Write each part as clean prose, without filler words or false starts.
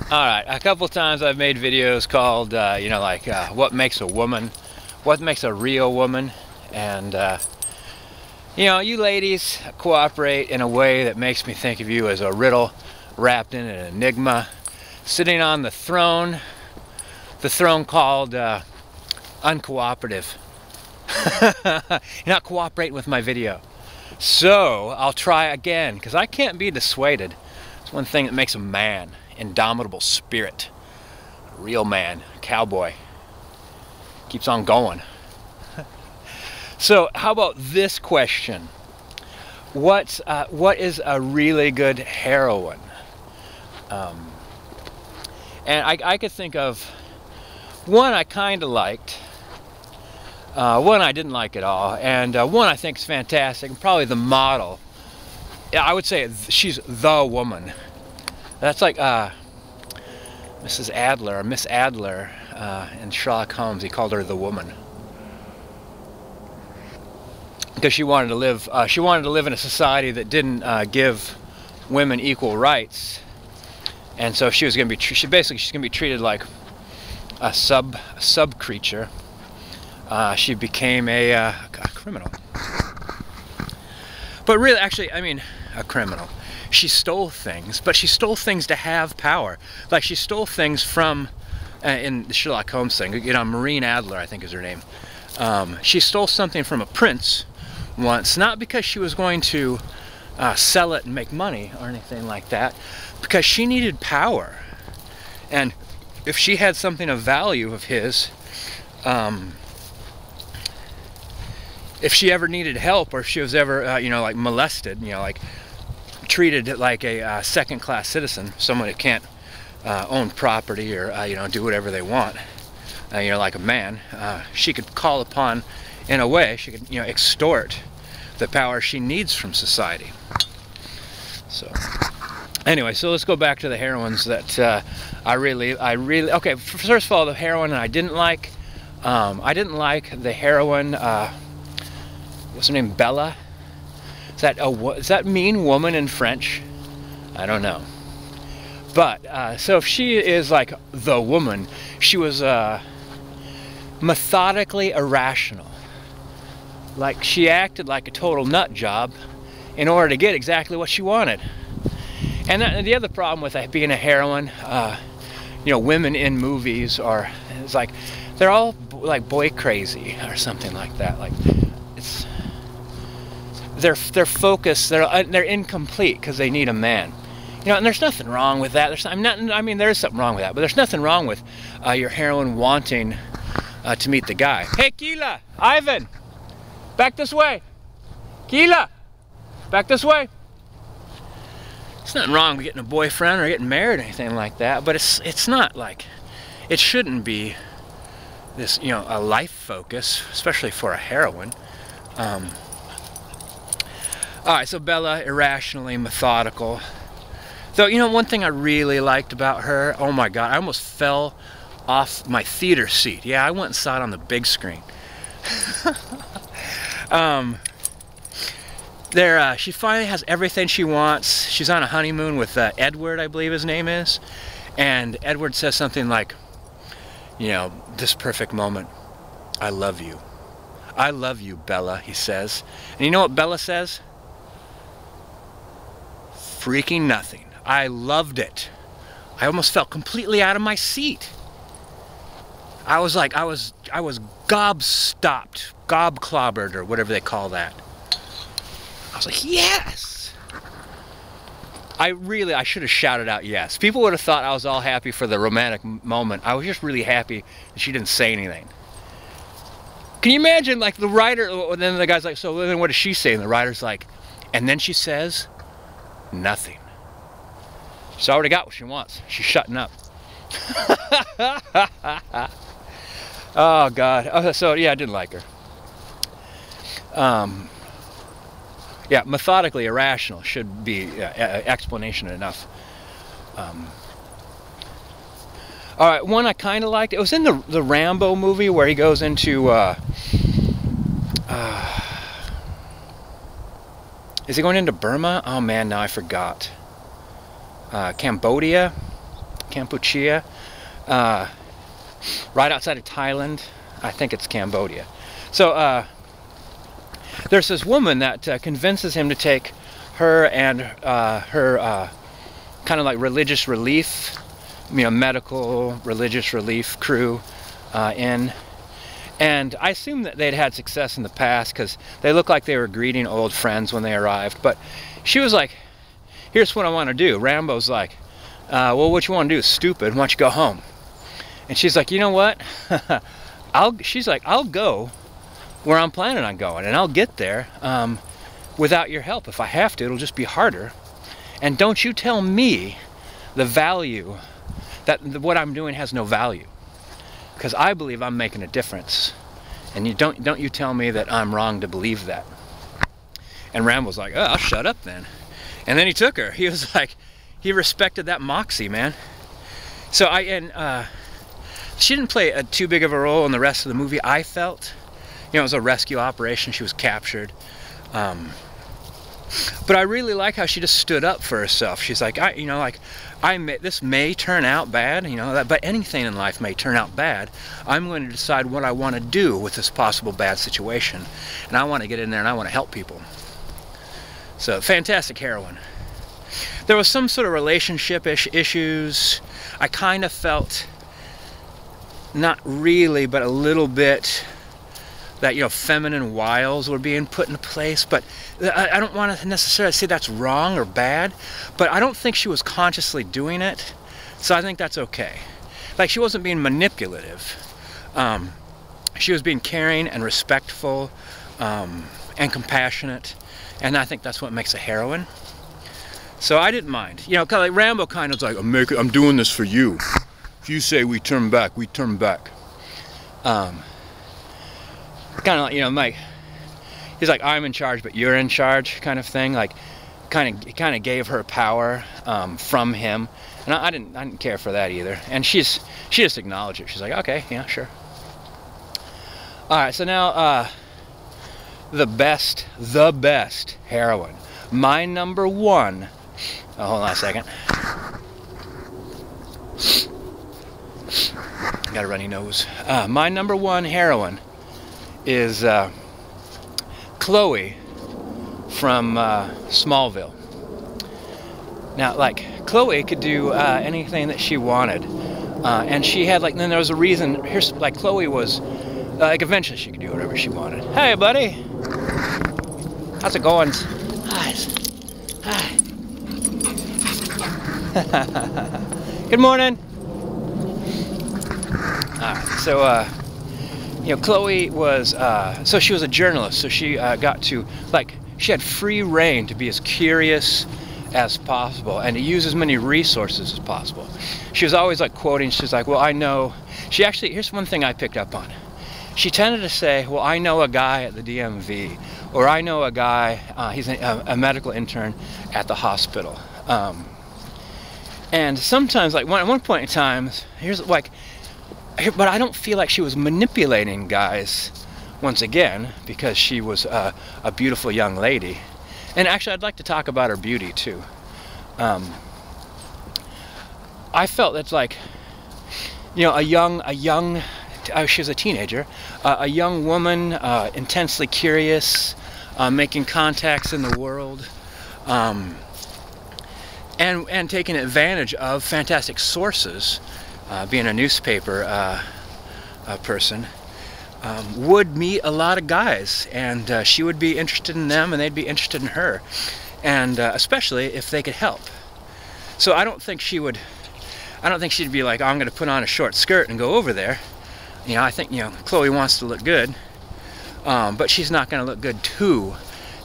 Alright, a couple times I've made videos called, you know, like, what makes a woman, what makes a real woman, and, you know, you ladies cooperate in a way that makes me think of you as a riddle wrapped in an enigma, sitting on the throne called, uncooperative. You're not cooperating with my video. So, I'll try again, because I can't be dissuaded. It's one thing that makes a man. Indomitable spirit, real man, cowboy, keeps on going. So how about this question? What is a really good heroine? And I could think of one I kind of liked, one I didn't like at all, and one I think is fantastic, and probably the model. I would say she's the woman. That's like Mrs. Adler, or Miss Adler, in Sherlock Holmes. He called her the woman because she wanted to live. She wanted to live in a society that didn't give women equal rights, and so she was going to be. She's going to be treated like a sub creature. She became a criminal, but really, actually, I mean, a criminal. She stole things, but she stole things to have power. Like she stole things from, in the Sherlock Holmes thing, you know, Irene Adler, I think is her name. She stole something from a prince once, not because she was going to sell it and make money or anything like that, because she needed power. And if she had something of value of his, if she ever needed help, or if she was ever, you know, like molested, you know, like treated like a second-class citizen, someone who can't own property or you know, do whatever they want, you know, like a man, she could call upon, in a way, she could, you know, extort the power she needs from society. So anyway, so let's go back to the heroines that I really okay. First of all, the heroine I didn't like the heroine. What's her name? Bella. Does that mean woman in French? I don't know. But, so if she is like the woman, she was methodically irrational. Like she acted like a total nut job in order to get exactly what she wanted. And the other problem with being a heroine, you know, women in movies are, it's like, they're all like boy crazy or something like that. Like, it's... Their focus, they're incomplete because they need a man, you know, and there's nothing wrong with that. I mean, there is something wrong with that, but there's nothing wrong with your heroine wanting to meet the guy. Hey, Keela, Ivan, back this way. Keela, back this way. It's nothing wrong with getting a boyfriend or getting married or anything like that, but it's not like, it shouldn't be this, you know, a life focus, especially for a heroine. Alright, so Bella, irrationally methodical. Though, you know, one thing I really liked about her, oh my god, I almost fell off my theater seat. Yeah, I went and saw it on the big screen. She finally has everything she wants. She's on a honeymoon with Edward, I believe his name is. And Edward says something like, you know, this perfect moment, I love you. I love you, Bella, he says. And you know what Bella says? Freaking nothing. I loved it. I almost felt completely out of my seat. I was like, I was gob-stopped, gob-clobbered, or whatever they call that. I was like, yes! I should have shouted out yes. People would have thought I was all happy for the romantic moment. I was just really happy that she didn't say anything. Can you imagine, like, the writer, and then the guy's like, so then what does she say? And the writer's like, and then she says, nothing. She's already got what she wants. She's shutting up. Oh, God. Oh, so, yeah, I didn't like her. Yeah, methodically irrational should be explanation enough. All right, one I kind of liked. It was in the Rambo movie where he goes into... is he going into Burma? Oh, man, now I forgot. Cambodia? Kampuchea, right outside of Thailand. I think it's Cambodia. So there's this woman that convinces him to take her and her kind of like religious relief, medical religious relief crew in. And I assume that they'd had success in the past because they looked like they were greeting old friends when they arrived. But she was like, here's what I want to do. Rambo's like, well, what you want to do is stupid. Why don't you go home? And she's like, you know what? She's like, I'll go where I'm planning on going, and I'll get there without your help. If I have to, it'll just be harder. And don't you tell me the value, that what I'm doing has no value. Because I believe I'm making a difference. And you don't you tell me that I'm wrong to believe that. And Rambo's like, oh, I'll shut up then. And then he took her. He was like, he respected that moxie, man. So she didn't play too big of a role in the rest of the movie, I felt. It was a rescue operation. She was captured. But I really like how she just stood up for herself. She's like, this may turn out bad, but anything in life may turn out bad. I'm going to decide what I want to do with this possible bad situation. And I want to get in there and I want to help people. So, fantastic heroine. There was some sort of relationship issues. I kind of felt, not really, but a little bit, that feminine wiles were being put into place. But I don't want to necessarily say that's wrong or bad, but I don't think she was consciously doing it, so I think that's okay. Like, she wasn't being manipulative. She was being caring and respectful and compassionate, and I think that's what makes a heroine. So I didn't mind. Kind of like Rambo kind of was like, I'm doing this for you. If you say we turn back, we turn back. Kind of like, Mike, he's like, I'm in charge, but you're in charge, kind of thing. Like, kind of gave her power from him, and I didn't care for that either. And she just acknowledged it. She's like, okay, yeah, sure. All right, so now the best heroine. My number one. Oh, hold on a second. Got a runny nose. My number one heroine is Chloe from Smallville. Now, like, Chloe could do anything that she wanted, and she had, like, then there was a reason. Here's, like, Chloe was like, eventually she could do whatever she wanted. Hey, buddy, how's it going? Hi. Good morning. All right, so Chloe was, so she was a journalist, so she got to, like, she had free reign to be as curious as possible and to use as many resources as possible. She was always, like, quoting. She's like, well, I know, she actually, here's one thing I picked up on. She tended to say, well, I know a guy at the DMV, or I know a guy, he's a medical intern at the hospital. And sometimes, like, at one point in time, here's, like, but I don't feel like she was manipulating guys, once again, because she was a beautiful young lady. And actually, I'd like to talk about her beauty, too. I felt that's like, she was a teenager, a young woman, intensely curious, making contacts in the world, and taking advantage of fantastic sources. Being a newspaper person, would meet a lot of guys, and she would be interested in them, and they'd be interested in her, and especially if they could help. So I don't think she'd be like, oh, I'm going to put on a short skirt and go over there. I think, Chloe wants to look good, but she's not going to look good to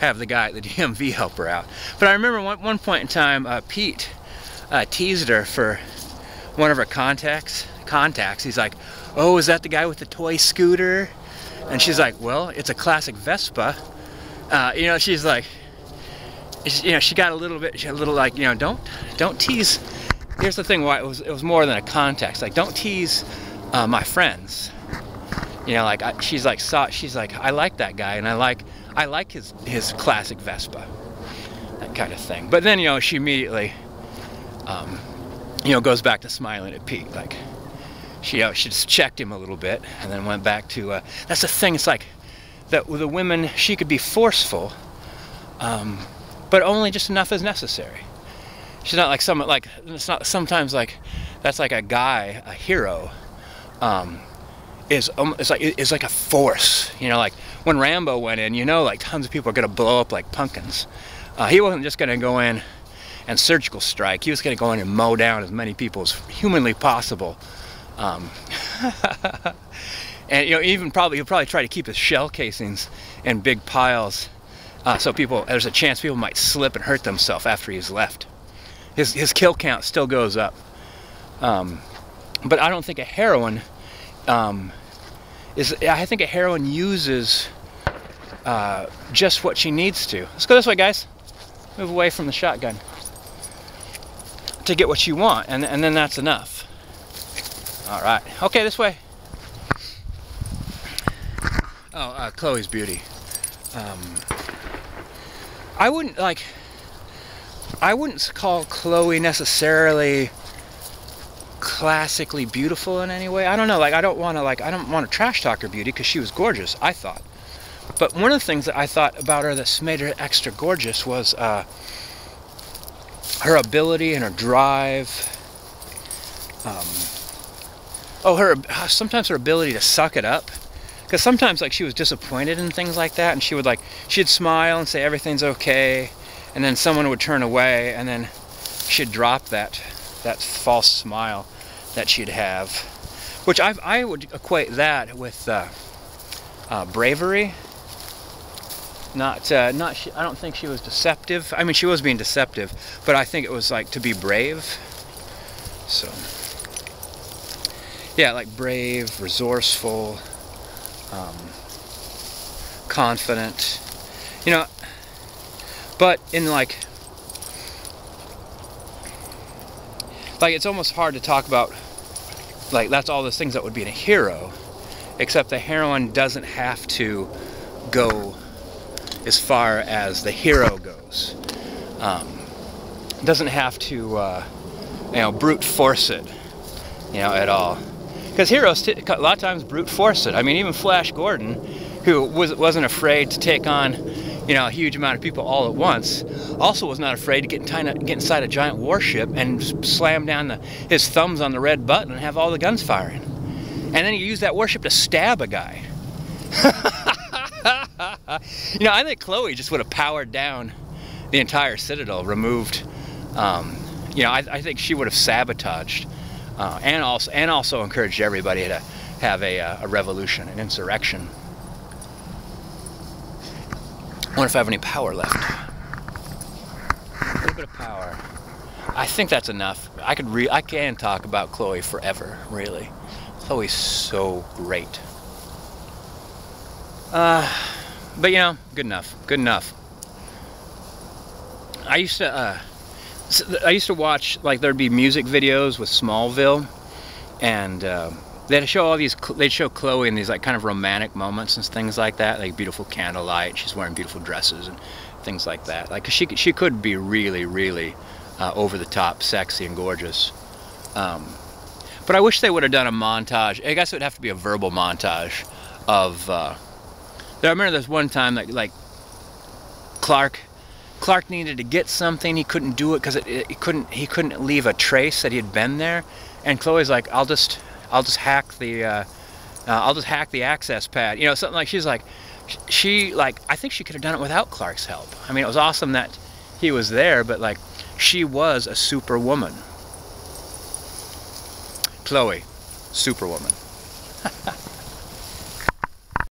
have the guy at the DMV help her out. But I remember one point in time, Pete teased her for one of her contacts. He's like, oh, is that the guy with the toy scooter? And she's like, well, it's a classic Vespa. She's like, she got a little like, don't tease. Here's the thing, why it was more than a context. Like, don't tease my friends. She's like, I like that guy, and I like his classic Vespa, that kind of thing. But then, she immediately you know, goes back to smiling at Pete. Like, she just checked him a little bit and then went back to, that's the thing, it's like, that with the women, she could be forceful, but only just enough as necessary. She's not like someone, like, it's not sometimes like, that's like a guy, a hero, is like a force, you know, like when Rambo went in, you know, like tons of people are gonna blow up like pumpkins. He wasn't just gonna go in and surgical strike, he was gonna go in and mow down as many people as humanly possible. And you know, even he'll probably try to keep his shell casings in big piles, so there's a chance people might slip and hurt themselves after he's left. His kill count still goes up, but I don't think a heroine I think a heroine uses just what she needs to. Let's go this way, guys. Move away from the shotgun to get what you want, and then that's enough. All right. Okay, this way. Oh, Chloe's beauty. I wouldn't call Chloe necessarily classically beautiful in any way. I don't know, like I don't want to trash talk her beauty because she was gorgeous, I thought. But one of the things that I thought about her that made her extra gorgeous was her ability and her drive. Sometimes her ability to suck it up. Because sometimes like she was disappointed in things like that, and she'd smile and say everything's okay, and then someone would turn away, and then she'd drop that false smile that she'd have, which I would equate that with bravery. I don't think she was deceptive. I mean, she was being deceptive, but I think it was like to be brave. So yeah, like brave, resourceful, confident, you know. But in like it's almost hard to talk about, like, that's all those things that would be in a hero, except the heroine doesn't have to go as far as the hero goes. Doesn't have to, you know, brute force it, you know, at all. Because heroes, a lot of times, brute force it. I mean, even Flash Gordon, who wasn't afraid to take on, you know, a huge amount of people all at once, also was not afraid to get inside a giant warship and slam down his thumbs on the red button and have all the guns firing. And then he used that warship to stab a guy. You know, I think Chloe just would have powered down the entire Citadel, removed, you know, I think she would have sabotaged, and also encouraged everybody to have a revolution, an insurrection. I wonder if I have any power left. A little bit of power. I think that's enough. I can talk about Chloe forever, really. Chloe's so great. But you know, good enough. Good enough. I used to watch, like, there'd be music videos with Smallville, and they'd show Chloe in these like kind of romantic moments and things like that, like beautiful candlelight, she's wearing beautiful dresses and things like that. Like, 'cause she could be really, really over the top, sexy and gorgeous. But I wish they would have done a montage. I guess it would have to be a verbal montage of. I remember there's one time that, like, Clark needed to get something, he couldn't do it because he couldn't leave a trace that he had been there, and Chloe's like, I'll just hack the access pad, you know, something like. She's like, I think she could have done it without Clark's help. I mean, it was awesome that he was there, but like, she was a superwoman. Chloe, superwoman.